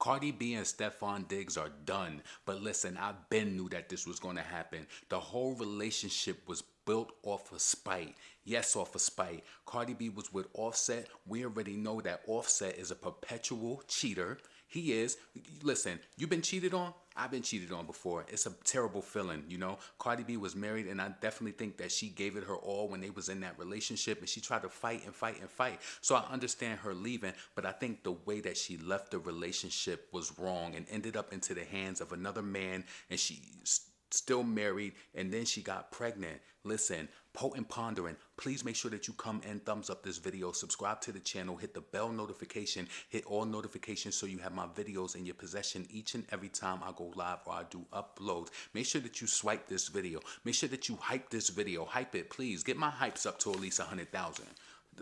Cardi B and Stefon Diggs are done. But listen, I been knew that this was going to happen. The whole relationship was built off of spite. Yes, off of spite. Cardi B was with Offset. We already know that Offset is a perpetual cheater. He is. Listen, you been cheated on? I've been cheated on before. It's a terrible feeling, you know. Cardi B was married, and I definitely think that she gave it her all when they was in that relationship, and she tried to fight and fight and fight. So I understand her leaving, but I think the way that she left the relationship was wrong and ended up into the hands of another man, and she still married, and then she got pregnant. Listen, Potent Pondering, please make sure that you come and thumbs up this video, subscribe to the channel, hit the bell notification, hit all notifications so you have my videos in your possession each and every time I go live or I do uploads. Make sure that you swipe this video. Make sure that you hype this video. Hype it, please. Get my hypes up to at least 100,000.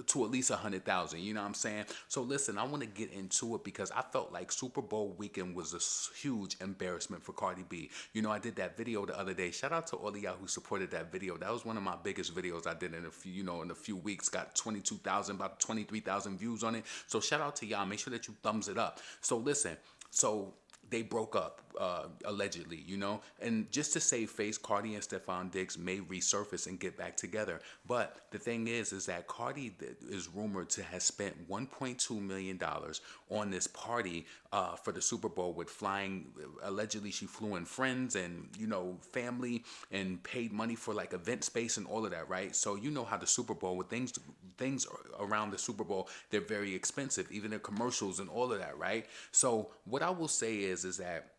To at least 100,000, you know what I'm saying? So listen, I want to get into it because I felt like Super Bowl weekend was a huge embarrassment for Cardi B. You know, I did that video the other day. Shout out to all of y'all who supported that video. That was one of my biggest videos I did in a few, in a few weeks. Got 22,000, about 23,000 views on it. So shout out to y'all. Make sure that you thumbs it up. So listen, so they broke up, allegedly, and just to save face, Cardi and Stefon Diggs may resurface and get back together. But the thing is that Cardi is rumored to have spent $1.2 million on this party for the Super Bowl with flying. Allegedly, she flew in friends and, family and paid money for like event space and all of that, right? So you know how the Super Bowl, with things around the Super Bowl, they're very expensive, even the commercials and all of that, right? So what I will say is that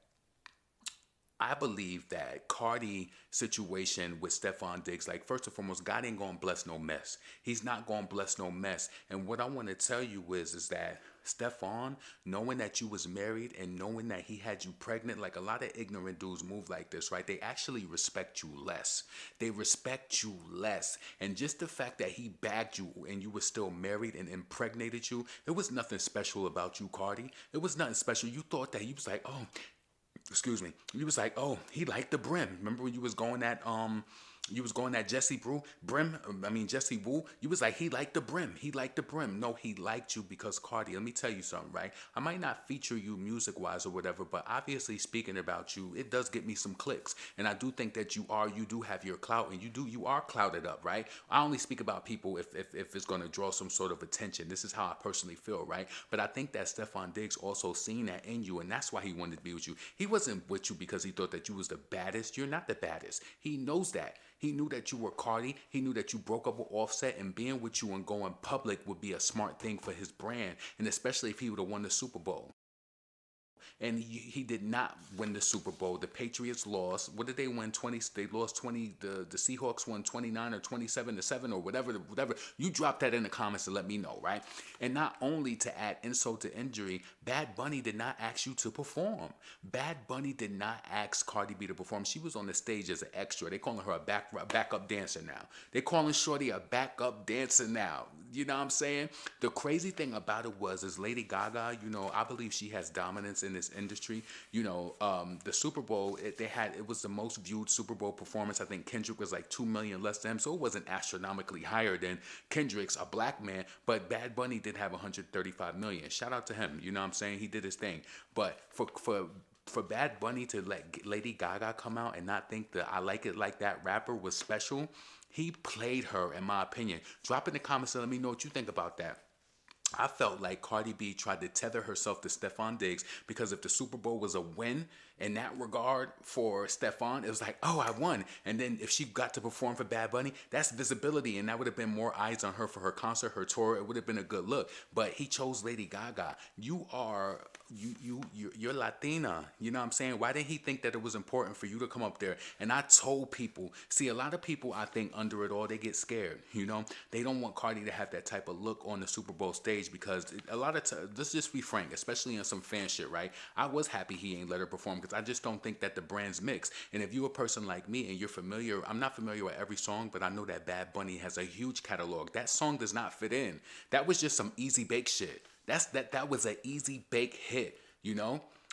I believe that Cardi situation with Stefon Diggs, like, first and foremost, God ain't gonna bless no mess. He's not gonna bless no mess. And what I want to tell you is that Stefon, knowing that you was married and knowing that he had you pregnant, like a lot of ignorant dudes move like this, right? They actually respect you less. They respect you less. And just the fact that he bagged you and you were still married and impregnated you, it was nothing special about you, Cardi. It was nothing special. You thought that he was like, oh, excuse me. You was like, oh, he liked the brim. Remember when you was going at Jesse Jesse Woo. You was like, he liked the brim. He liked the brim. No, he liked you because Cardi. Let me tell you something, right? I might not feature you music wise or whatever, but obviously speaking about you, it does get me some clicks. And I do think that you do have your clout, and you are clouded up, right? I only speak about people if it's going to draw some sort of attention. This is how I personally feel, right? But I think that Stefon Diggs also seen that in you, and that's why he wanted to be with you. He wasn't with you because he thought that you was the baddest. You're not the baddest. He knows that. He knew that you were Cardi. He knew that you broke up with Offset, and being with you and going public would be a smart thing for his brand, and especially if he would have won the Super Bowl. And he did not win the Super Bowl. The Patriots lost. What did they win? 20. They lost 20. The Seahawks won 29 or 27-7 or whatever. You drop that in the comments to let me know, right? And not only to add insult to injury, Bad Bunny did not ask you to perform. Bad Bunny did not ask Cardi B to perform. She was on the stage as an extra. They calling her a backup dancer now. They calling Shorty a backup dancer now. You know what I'm saying? The crazy thing about it is Lady Gaga, I believe she has dominance in this industry. The Super Bowl, it was the most viewed Super Bowl performance. I think Kendrick was like 2 million less than him, so it wasn't astronomically higher than Kendrick's, a black man, but Bad Bunny did have 135 million. Shout out to him. You know what I'm saying? He did his thing. But for Bad Bunny to let Lady Gaga come out and not think that I Like It Like That rapper was special, he played her, in my opinion. Drop in the comments and let me know what you think about that. I felt like Cardi B tried to tether herself to Stefon Diggs, because if the Super Bowl was a win in that regard for Stefon, it was like, oh, I won. And then if she got to perform for Bad Bunny, that's visibility, and that would have been more eyes on her for her concert, her tour. It would have been a good look. But he chose Lady Gaga. You're Latina. You know what I'm saying? Why didn't he think that it was important for you to come up there? And I told people, see, a lot of people, I think, under it all, they get scared. They don't want Cardi to have that type of look on the Super Bowl stage, because a lot of times, let's just be frank, especially in some fan shit, right? I was happy he ain't let her perform, because I just don't think that the brands mix. And if you're a person like me and you're familiar, I'm not familiar with every song, but I know that Bad Bunny has a huge catalog. That song does not fit in. That was just some easy bake shit. That was an easy bake hit,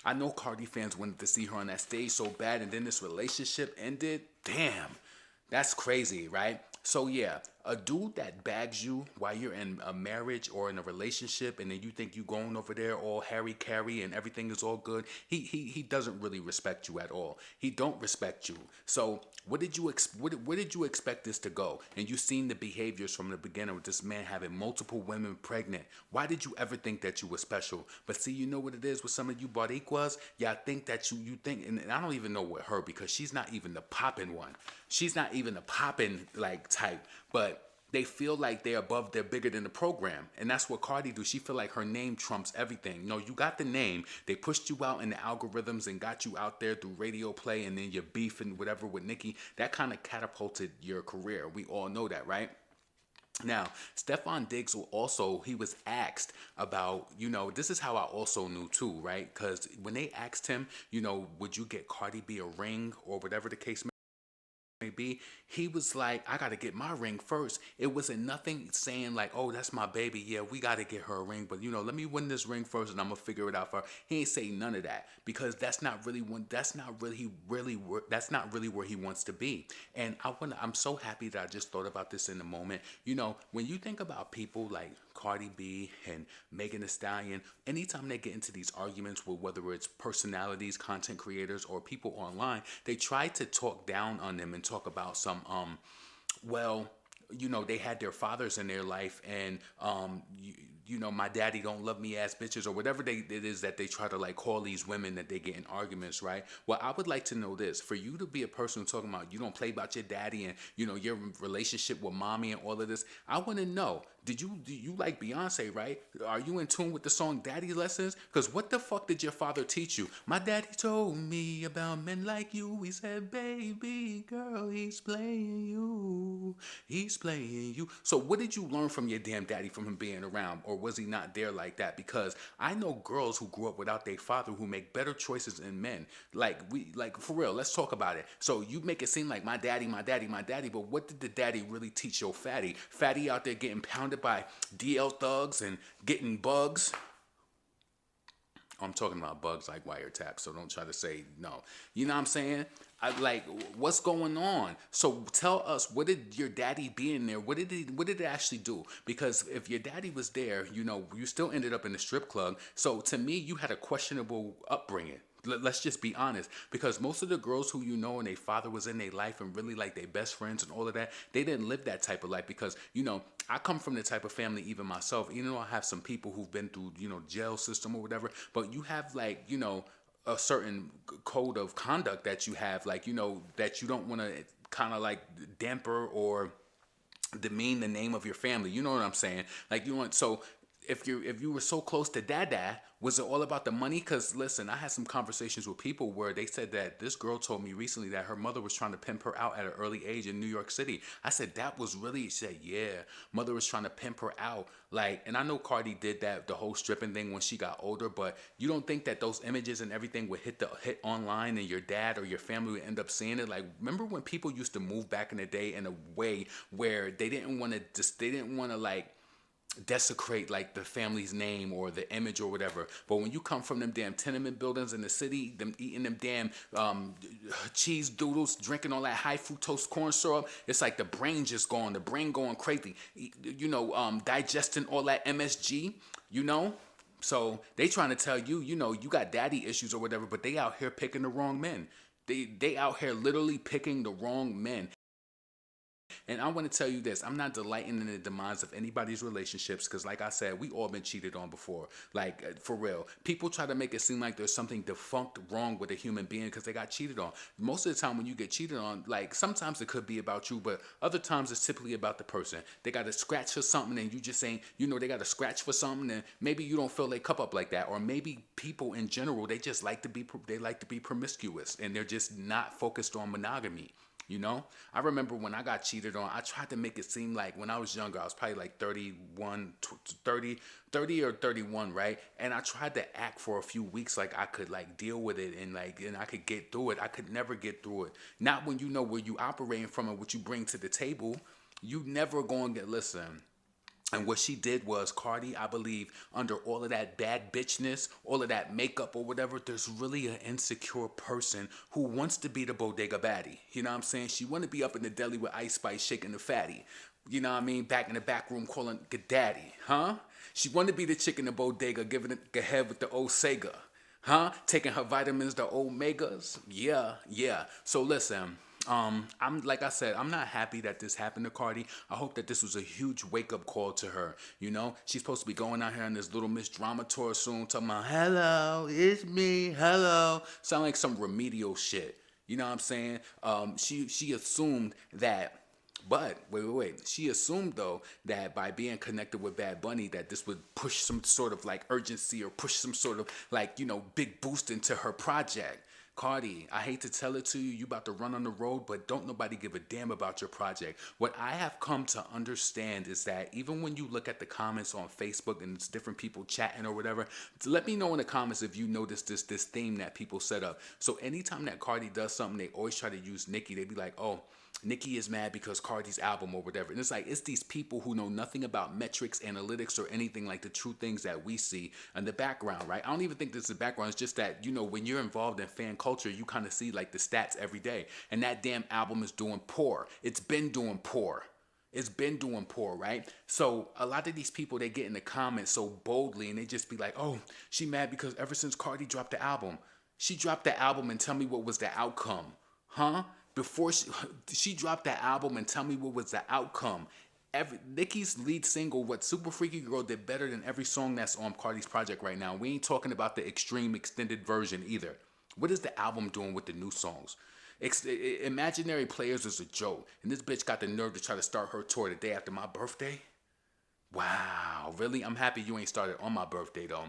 I know Cardi fans wanted to see her on that stage so bad, and then this relationship ended. Damn, that's crazy, right? So yeah, a dude that bags you while you're in a marriage or in a relationship, and then you think you going over there all Harry Carry and everything is all good. He doesn't really respect you at all. He don't respect you. So what did you where did you expect this to go? And you seen the behaviors from the beginning with this man having multiple women pregnant. Why did you ever think that you were special? But see, you know what it is with some of you Bariquas? Yeah, I think that you think, and I don't even know with her because she's not even the popping one. She's not even the popping like type, but they feel like they're above, they're bigger than the program. And that's what Cardi do. She feel like her name trumps everything. No, you got the name. They pushed you out in the algorithms and got you out there through radio play, and then you're beefing whatever with Nicki. That kind of catapulted your career. We all know that, right? Now, Stefon Diggs he was asked about, this is how I also knew too, right? Because when they asked him, would you get Cardi B a ring or whatever the case may be, he was like, I gotta get my ring first. It wasn't nothing saying like, oh, that's my baby, yeah, we gotta get her a ring, but let me win this ring first and I'm gonna figure it out for her. He ain't say none of that, because that's not really where he wants to be. And I'm so happy that I just thought about this in the moment. When you think about people like Cardi B and Megan Thee Stallion, anytime they get into these arguments with whether it's personalities, content creators, or people online, they try to talk down on them and talk about some, well, they had their fathers in their life, and my daddy don't love me ass bitches, or whatever it is that they try to like call these women that they get in arguments, right? Well, I would like to know this: for you to be a person talking about you don't play about your daddy and your relationship with mommy and all of this, I want to know: do you like Beyonce, right? Are you in tune with the song Daddy Lessons? Because what the fuck did your father teach you? My daddy told me about men like you. He said, baby girl, he's playing you. He's playing you. So what did you learn from your damn daddy from him being around? Or was he not there like that? Because I know girls who grew up without their father who make better choices than men. Like for real, let's talk about it. So you make it seem like my daddy, but what did the daddy really teach your fatty? Fatty out there getting pounded by DL thugs and getting bugs. I'm talking about bugs like wiretap, so don't try to say no. You know what I'm saying? What's going on? So tell us, what did your daddy be in there? What did it actually do? Because if your daddy was there, you still ended up in the strip club. So to me, you had a questionable upbringing. Let's just be honest, because most of the girls who and their father was in their life and really like their best friends and all of that, they didn't live that type of life. Because I come from the type of family, even myself, even though I have some people who've been through jail system or whatever, but you have a certain code of conduct that you have, that you don't want to kind of like damper or demean the name of your family. You know what I'm saying? So if you were so close to Dada, was it all about the money? Because listen, I had some conversations with people where they said that this girl told me recently that her mother was trying to pimp her out at an early age in New York City. I said, that was really, she said, yeah, mother was trying to pimp her out. And I know Cardi did that, the whole stripping thing when she got older, but you don't think that those images and everything would hit online and your dad or your family would end up seeing it? Remember when people used to move back in the day in a way where they didn't want to desecrate the family's name or the image or whatever, but when you come from them damn tenement buildings in the city, them eating them damn cheese doodles, drinking all that high fructose corn syrup, it's like the brain just gone, the brain going crazy, digesting all that MSG, so they trying to tell you, you got daddy issues or whatever, but they out here picking the wrong men. They out here literally picking the wrong men. And I want to tell you this: I'm not delighting in the demise of anybody's relationships, because like I said, we all been cheated on before. For real. People try to make it seem like there's something defunct wrong with a human being because they got cheated on. Most of the time when you get cheated on, sometimes it could be about you, but other times it's simply about the person. They got to scratch for something and you just ain't, they got to scratch for something, and maybe you don't feel they cup up like that. Or maybe people in general, they just like to be promiscuous and they're just not focused on monogamy. I remember when I got cheated on, I tried to make it seem like when I was younger, I was probably like 30 or 31, right? And I tried to act for a few weeks like I could deal with it and I could get through it. I could never get through it. Not when where you operating from and what you bring to the table. You never going to listen. And what she did was, Cardi, I believe, under all of that bad bitchness, all of that makeup or whatever, there's really an insecure person who wants to be the bodega baddie. You know what I'm saying? She want to be up in the deli with Ice Spice shaking the fatty. You know what I mean? Back in the back room calling it daddy. Huh? She want to be the chick in the bodega giving it a head with the old Sega. Huh? Taking her vitamins, the omegas. Yeah, yeah. So listen, I'm like I said, I'm not happy that this happened to Cardi. I hope that this was a huge wake up call to her. You know, she's supposed to be going out here on this Little Miss drama tour soon, talking about hello, it's me, hello. Sound like some remedial shit. You know what I'm saying? She assumed that. But wait. She assumed though that by being connected with Bad Bunny, that this would push some sort of like urgency or push some sort of like, you know, big boost into her project. Cardi, I hate to tell it to you, you about to run on the road, but don't nobody give a damn about your project. What I have come to understand is that even when you look at the comments on Facebook and it's different people chatting or whatever, let me know in the comments if you notice this theme that people set up. So anytime that Cardi does something, they always try to use Nicki. They be like, oh, Nicki is mad because Cardi's album or whatever. And it's like, it's these people who know nothing about metrics, analytics, or anything like the true things that we see in the background, right? I don't even think this is the background. It's just that, you know, when you're involved in fan culture, you kind of see like the stats every day. And that damn album is doing poor. It's been doing poor. It's been doing poor, right? So a lot of these people, they get in the comments so boldly and they just be like, oh, she mad because ever since Cardi dropped the album. She dropped the album and tell me what was the outcome. Huh? Before she dropped that album and tell me what was the outcome. Nicki's lead single, What Super Freaky Girl, did better than every song that's on Cardi's project right now. We ain't talking about the extreme extended version either. What is the album doing with the new songs? Imaginary Players is a joke. And this bitch got the nerve to try to start her tour the day after my birthday? Wow, really? I'm happy you ain't started on my birthday though.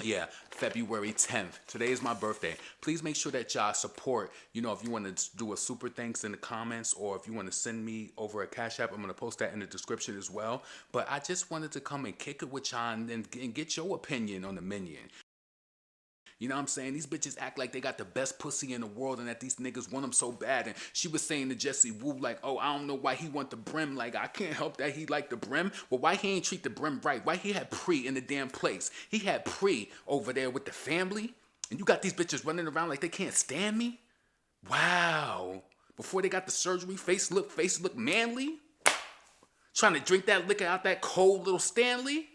Yeah, February 10th. Today is my birthday. Please make sure that y'all support. You know, if you want to do a super thanks in the comments or if you want to send me over a Cash App, I'm going to post that in the description as well. But I just wanted to come and kick it with y'all and get your opinion on the Minion. You know what I'm saying? These bitches act like they got the best pussy in the world and that these niggas want them so bad. And she was saying to Jesse Wu, like, oh, I don't know why he want the brim. Like, I can't help that he like the brim. Well, why he ain't treat the brim right? Why he had Pre in the damn place? He had Pre over there with the family. And you got these bitches running around like they can't stand me? Wow. Before they got the surgery, face look manly? Trying to drink that liquor out that cold little Stanley?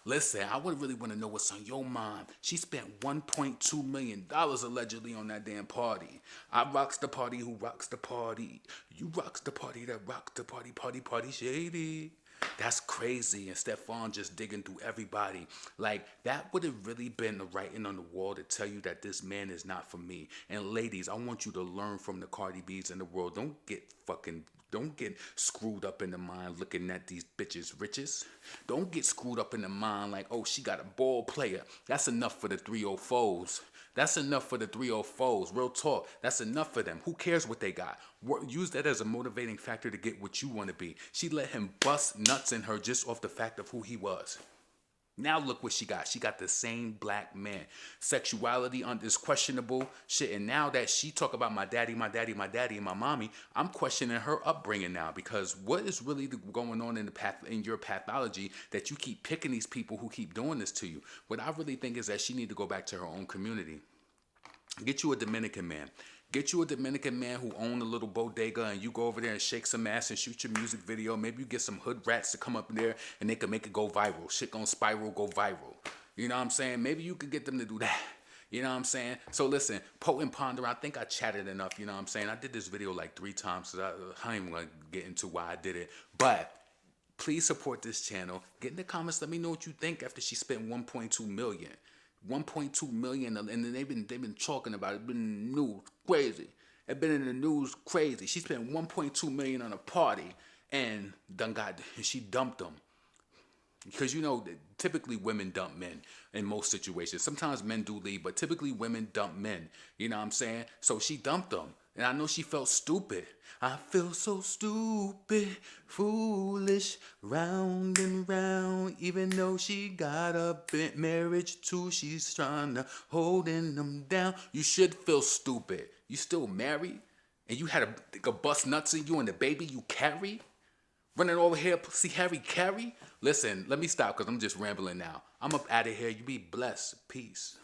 Listen, I would really want to know what's on your mind. She spent $1.2 million allegedly on that damn party. I rocks the party who rocks the party. You rocks the party that rocks the party, party shady. That's crazy. And Stefon just digging through everybody. Like, that would have really been the writing on the wall to tell you that this man is not for me. And ladies, I want you to learn from the Cardi B's in the world. Don't get screwed up in the mind looking at these bitches' riches. Don't get screwed up in the mind like, oh, she got a ball player. That's enough for the 304s. That's enough for the 304s. Real talk. That's enough for them. Who cares what they got? Use that as a motivating factor to get what you want to be. She let him bust nuts in her just off the fact of who he was. Now look what she got. She got the same black man. Sexuality is questionable shit. And now that she talk about my daddy, and my mommy, I'm questioning her upbringing now because what is really going on in your pathology that you keep picking these people who keep doing this to you? What I really think is that she need to go back to her own community. Get you a Dominican man. Get you a Dominican man who own a little bodega and you go over there and shake some ass and shoot your music video. Maybe you get some hood rats to come up in there and they can make it go viral. Shit gonna spiral, go viral. You know what I'm saying? Maybe you could get them to do that. You know what I'm saying? So listen, Potent Pondering, I think I chatted enough, you know what I'm saying? I did this video like 3 times, so I ain't even gonna get into why I did it. But please support this channel. Get in the comments, let me know what you think after she spent $1.2 million. 1.2 million, and then they've been talking about it. It's been in the news crazy. It's been in the news crazy. She spent 1.2 million on a party and she dumped them. Because you know, typically women dump men in most situations. Sometimes men do leave, but typically women dump men. You know what I'm saying? So she dumped them. And I know she felt stupid. I feel so stupid, foolish, round and round. Even though she got a marriage too, she's trying to holding them down. You should feel stupid. You still married? And you had a bust nuts in you and the baby you carry? Running over here, see Harry Carey? Listen, let me stop because I'm just rambling now. I'm up out of here. You be blessed. Peace.